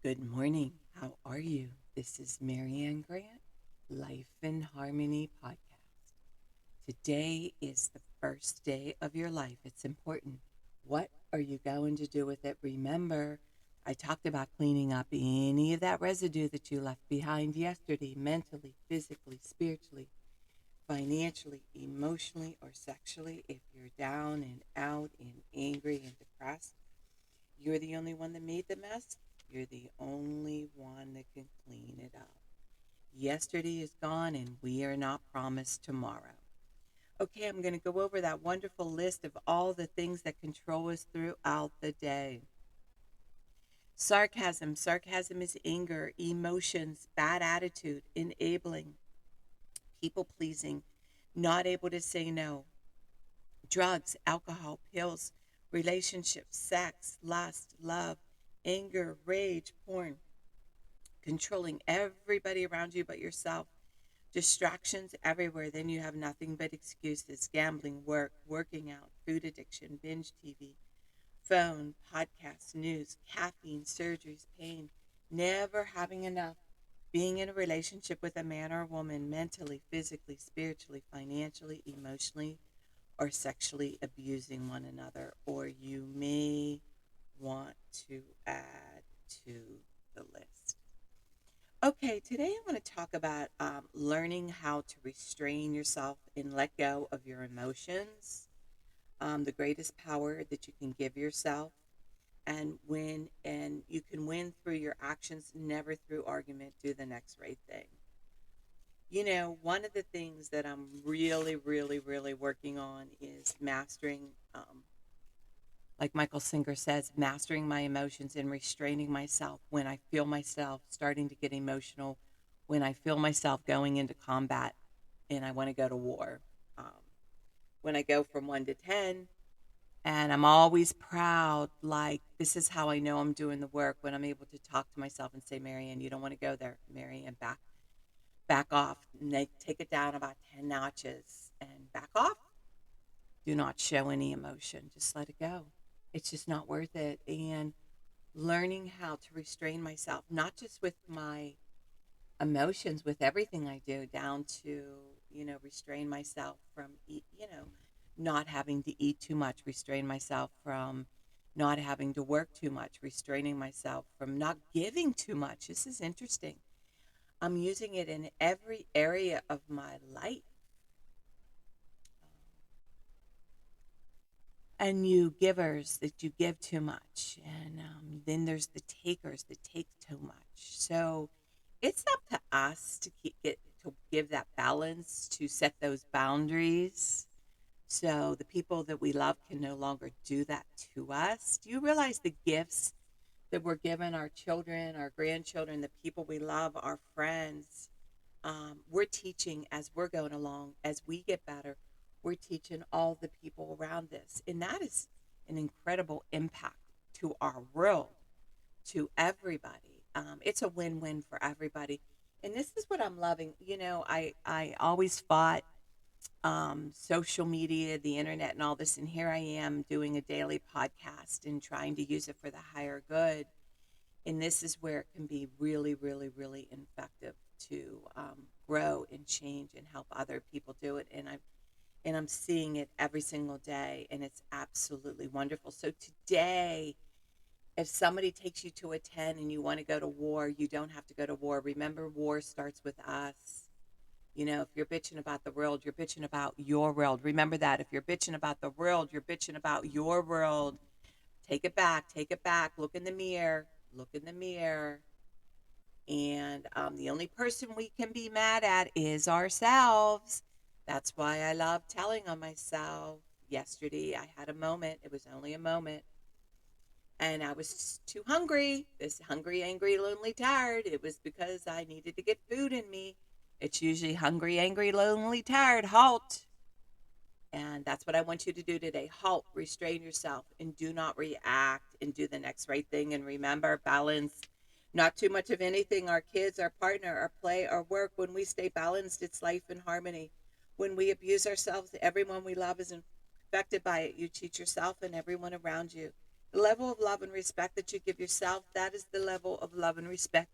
Good morning. How are you? This is Marianne Grant, Life in Harmony podcast. Today is the first day of your life. It's important. What are you going to do with it? Remember, I talked about cleaning up any of that residue that you left behind yesterday, mentally, physically, spiritually, financially, emotionally, or sexually. If you're down and out and angry and depressed, you're the only one that made the mess. You're the only one that can clean it up. Yesterday is gone and we are not promised tomorrow. Okay, I'm going to go over that wonderful list of all the things that control us throughout the day. Sarcasm. Sarcasm is anger, emotions, bad attitude, enabling, people pleasing, not able to say no. Drugs, alcohol, pills, relationships, sex, lust, love, anger, rage, porn, controlling everybody around you but yourself, distractions everywhere. Then you have nothing but excuses: gambling, work, working out, food addiction, binge TV, phone, podcasts, news, caffeine, surgeries, pain, never having enough, being in a relationship with a man or a woman, mentally, physically, spiritually, financially, emotionally, or sexually abusing one another. Or you may want to add to the list. Okay, today I want to talk about learning how to restrain yourself and let go of your emotions, the greatest power that you can give yourself, and you can win through your actions, never through argument. Do the next right thing. One of the things that I'm really, really, really working on is mastering, like Michael Singer says, mastering my emotions and restraining myself when I feel myself starting to get emotional, when I feel myself going into combat and I want to go to war. Um, when I go from 1 to 10, and I'm always proud, like, this is how I know I'm doing the work, when I'm able to talk to myself and say, Marianne, you don't want to go there. Marianne, back off. Take it down about 10 notches and back off. Do not show any emotion. Just let it go. It's just not worth it. And learning how to restrain myself, not just with my emotions, with everything I do, down to, restrain myself from, not having to eat too much, restrain myself from not having to work too much, restraining myself from not giving too much. This is interesting. I'm using it in every area of my life. And you givers that you give too much, and then there's the takers that take too much. So it's up to us to give that balance, to set those boundaries, so the people that we love can no longer do that to us. Do you realize the gifts that we're given our children, our grandchildren, the people we love, our friends? We're teaching as we're going along, as we get better. We're teaching all the people around us. And that is an incredible impact to our world, to everybody. It's a win win for everybody. And this is what I'm loving. I always fought social media, the internet, and all this. And here I am doing a daily podcast and trying to use it for the higher good. And this is where it can be really, really, really effective to grow and change and help other people do it. And I'm seeing it every single day, and it's absolutely wonderful. So today, if somebody takes you to a 10 and you want to go to war, you don't have to go to war. Remember, war starts with us. If you're bitching about the world, you're bitching about your world. Remember that. If you're bitching about the world, you're bitching about your world. Take it back. Take it back. Look in the mirror. Look in the mirror. And the only person we can be mad at is ourselves. That's why I love telling on myself. Yesterday, I had a moment. It was only a moment. And I was too hungry. This hungry, angry, lonely, tired. It was because I needed to get food in me. It's usually hungry, angry, lonely, tired. Halt. And that's what I want you to do today. Halt, restrain yourself, and do not react, and do the next right thing. And remember, balance. Not too much of anything. Our kids, our partner, our play, our work. When we stay balanced, it's life in harmony. When we abuse ourselves, everyone we love is affected by it. You teach yourself and everyone around you. The level of love and respect that you give yourself, that is the level of love and respect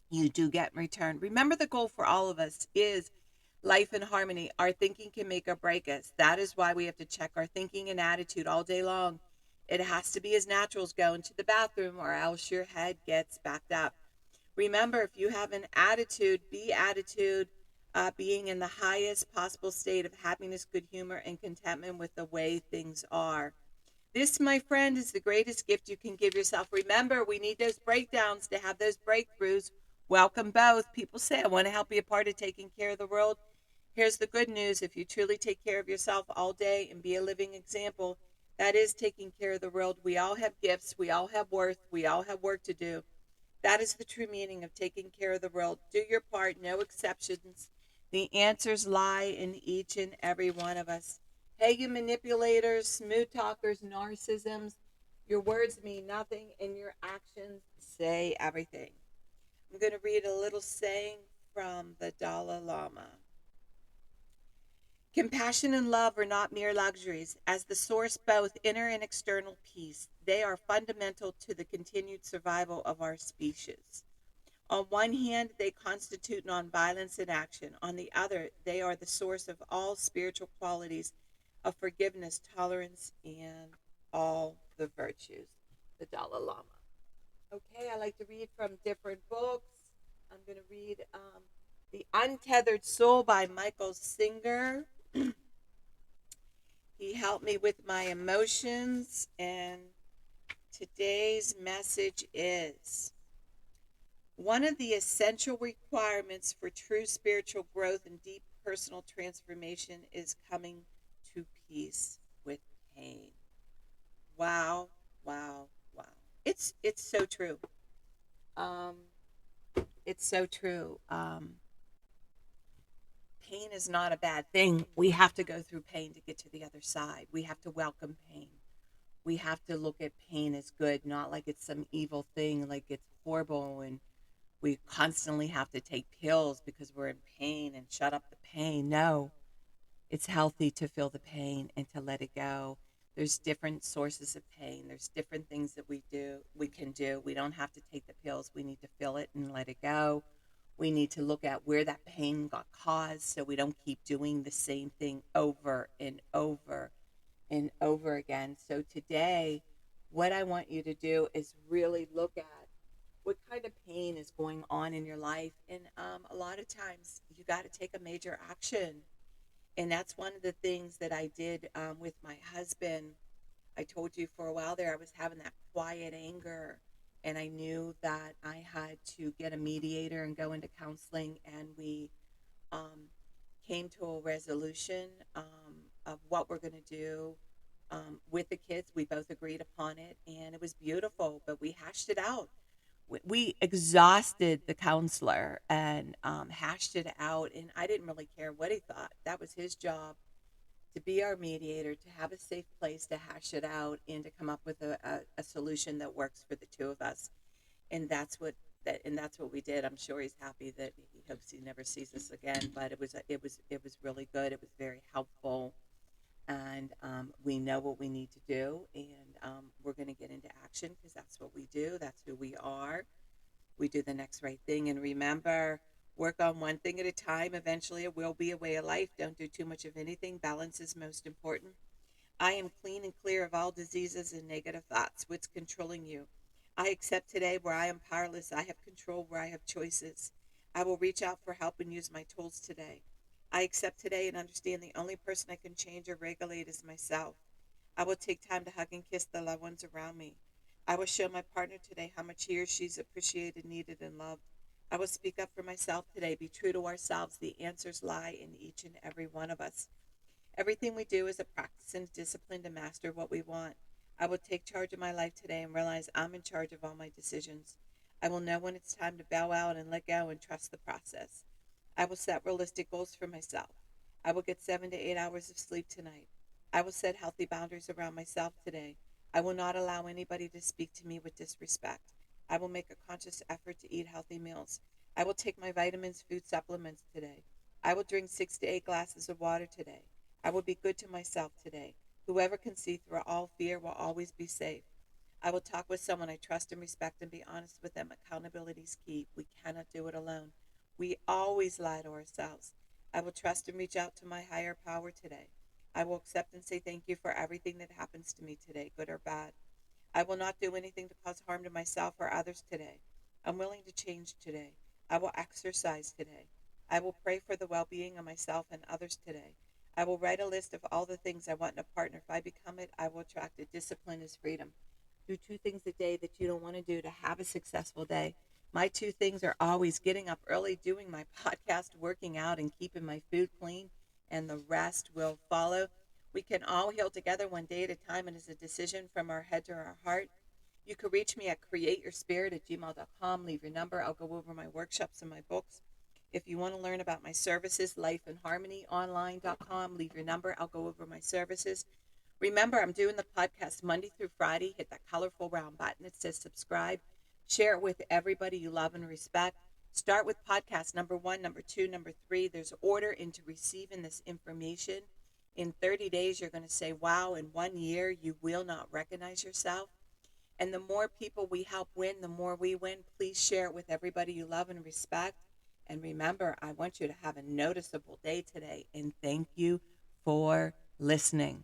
you do get in return. Remember, the goal for all of us is life in harmony. Our thinking can make or break us. That is why we have to check our thinking and attitude all day long. It has to be as natural as going to the bathroom, or else your head gets backed up. Remember, if you have an attitude, being in the highest possible state of happiness, good humor, and contentment with the way things are. This, my friend, is the greatest gift you can give yourself. Remember, we need those breakdowns to have those breakthroughs. Welcome both. People say, I want to help be a part of taking care of the world. Here's the good news. If you truly take care of yourself all day and be a living example, that is taking care of the world. We all have gifts. We all have worth. We all have work to do. That is the true meaning of taking care of the world. Do your part, no exceptions. The answers lie in each and every one of us. Hey, you manipulators, smooth talkers, narcissisms, your words mean nothing and your actions say everything. I'm going to read a little saying from the Dalai Lama. Compassion and love are not mere luxuries. As the source both inner and external peace, they are fundamental to the continued survival of our species. On one hand, they constitute nonviolence in action. On the other, they are the source of all spiritual qualities of forgiveness, tolerance, and all the virtues. The Dalai Lama. Okay, I like to read from different books. I'm going to read The Untethered Soul by Michael Singer. He helped me with my emotions, and today's message is: one of the essential requirements for true spiritual growth and deep personal transformation is coming to peace with pain. Wow, wow, wow. It's so true. Um, it's so true. Pain is not a bad thing. We have to go through pain to get to the other side. We have to welcome pain. We have to look at pain as good, not like it's some evil thing, like it's horrible and we constantly have to take pills because we're in pain and shut up the pain. No, it's healthy to feel the pain and to let it go. There's different sources of pain. There's different things that we can do. We don't have to take the pills. We need to feel it and let it go. We need to look at where that pain got caused so we don't keep doing the same thing over and over and over again. So today, what I want you to do is really look at what kind of pain is going on in your life. And a lot of times you got to take a major action. And that's one of the things that I did with my husband. I told you for a while there, I was having that quiet anger. And I knew that I had to get a mediator and go into counseling. And we um, came to a resolution of what we're going to do with the kids. We both agreed upon it. And it was beautiful, but we hashed it out. We exhausted the counselor and hashed it out, and I didn't really care what he thought. That was his job, to be our mediator, to have a safe place to hash it out and to come up with a solution that works for the two of us. And that's what we did. I'm sure he's happy that he hopes he never sees us again, but it was really good. It was very helpful, and we know what we need to do, and we're going to get into action because that's what we do. That's who we are. We do the next right thing, and remember, work on one thing at a time. Eventually it will be a way of life. Don't do too much of anything. Balance is most important. I am clean and clear of all diseases and negative thoughts. What's controlling you? I accept today where I am powerless. I have control where I have choices. I will reach out for help and use my tools today. I accept today and understand the only person I can change or regulate is myself. I will take time to hug and kiss the loved ones around me. I will show my partner today how much he or she's appreciated, needed, and loved. I will speak up for myself today. Be true to ourselves. The answers lie in each and every one of us. Everything we do is a practice and discipline to master what we want. I will take charge of my life today and realize I'm in charge of all my decisions. I will know when it's time to bow out and let go and trust the process. I will set realistic goals for myself. I will get 7 to 8 hours of sleep tonight. I will set healthy boundaries around myself today. I will not allow anybody to speak to me with disrespect. I will make a conscious effort to eat healthy meals. I will take my vitamins, food supplements today. I will drink 6 to 8 glasses of water today. I will be good to myself today. Whoever can see through all fear will always be safe. I will talk with someone I trust and respect and be honest with them. Accountability is key. We cannot do it alone. We always lie to ourselves. I will trust and reach out to my higher power today. I will accept and say thank you for everything that happens to me today, good or bad. I will not do anything to cause harm to myself or others today. I'm willing to change today. I will exercise today. I will pray for the well being of myself and others today. I will write a list of all the things I want in a partner. If I become it, I will attract it. Discipline is freedom. Do two things a day that you don't want to do to have a successful day. My two things are always getting up early, doing my podcast, working out, and keeping my food clean, and the rest will follow. We can all heal together one day at a time, and it's a decision from our head to our heart. You can reach me at createyourspirit@gmail.com. Leave your number. I'll go over my workshops and my books. If you want to learn about my services, lifeandharmonyonline.com. Leave your number. I'll go over my services. Remember, I'm doing the podcast Monday through Friday. Hit that colorful round button that says subscribe. Share it with everybody you love and respect. Start with podcast number 1, number 2, number 3. There's order into receiving this information. In 30 days, you're going to say, wow, in 1 year, you will not recognize yourself. And the more people we help win, the more we win. Please share it with everybody you love and respect. And remember, I want you to have a noticeable day today. And thank you for listening.